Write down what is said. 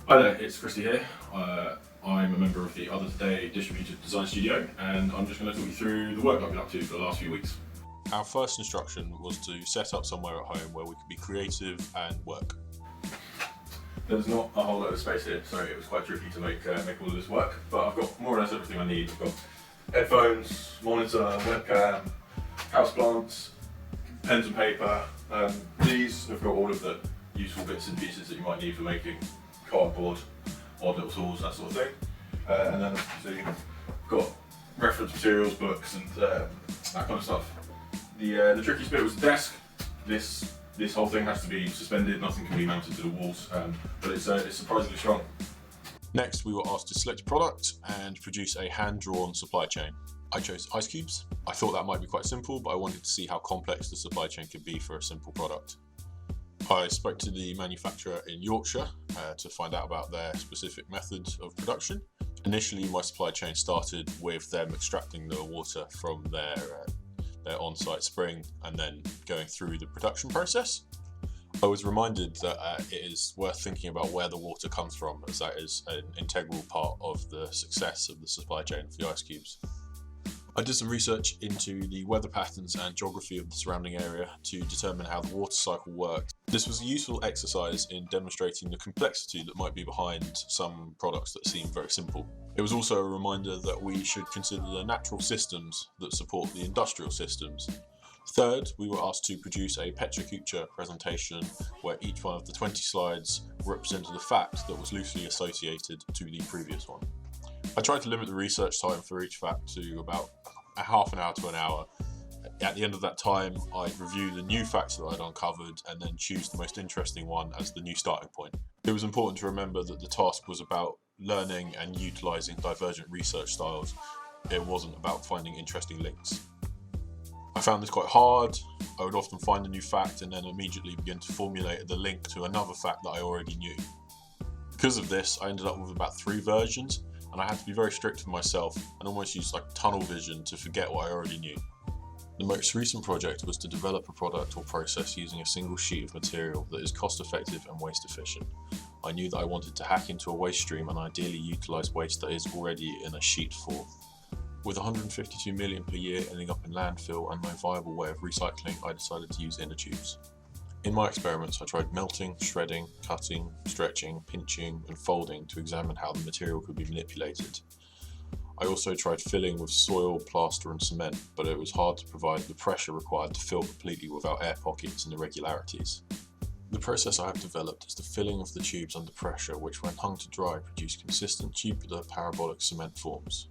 Hi there, it's Christy here. I'm a member of the Other Today Distributed Design Studio, and I'm just going to talk you through the work I've been up to for the last few weeks. Our first instruction was to set up somewhere at home where we could be creative and work. There's not a whole lot of space here, so it was quite tricky to make all of this work, but I've got more or less everything I need. I've got headphones, monitor, webcam, houseplants, pens and paper. These have got all of the useful bits and pieces that you might need for making cardboard, odd little tools, that sort of thing. And then I've got reference materials, books, and that kind of stuff. The trickiest bit was the desk. This whole thing has to be suspended, nothing can be mounted to the walls, but it's surprisingly strong. Next, we were asked to select a product and produce a hand-drawn supply chain. I chose ice cubes. I thought that might be quite simple, but I wanted to see how complex the supply chain could be for a simple product. I spoke to the manufacturer in Yorkshire to find out about their specific methods of production. Initially, my supply chain started with them extracting the water from their on-site spring and then going through the production process. I was reminded that it is worth thinking about where the water comes from, as that is an integral part of the success of the supply chain for the ice cubes. I did some research into the weather patterns and geography of the surrounding area to determine how the water cycle worked. This was a useful exercise in demonstrating the complexity that might be behind some products that seem very simple. It was also a reminder that we should consider the natural systems that support the industrial systems. Third, we were asked to produce a Petrocuture presentation where each one of the 20 slides represented a fact that was loosely associated to the previous one. I tried to limit the research time for each fact to about a half an hour to an hour. At the end of that time, I'd review the new facts that I'd uncovered and then choose the most interesting one as the new starting point. It was important to remember that the task was about learning and utilising divergent research styles. It wasn't about finding interesting links. I found this quite hard. I would often find a new fact and then immediately begin to formulate the link to another fact that I already knew. Because of this, I ended up with about 3 versions, and I had to be very strict with myself and almost use like tunnel vision to forget what I already knew. The most recent project was to develop a product or process using a single sheet of material that is cost effective and waste efficient. I knew that I wanted to hack into a waste stream and ideally utilise waste that is already in a sheet form. With 152 million per year ending up in landfill and no viable way of recycling, I decided to use inner tubes. In my experiments, I tried melting, shredding, cutting, stretching, pinching and folding to examine how the material could be manipulated. I also tried filling with soil, plaster and cement, but it was hard to provide the pressure required to fill completely without air pockets and irregularities. The process I have developed is the filling of the tubes under pressure, which when hung to dry produce consistent tubular parabolic cement forms.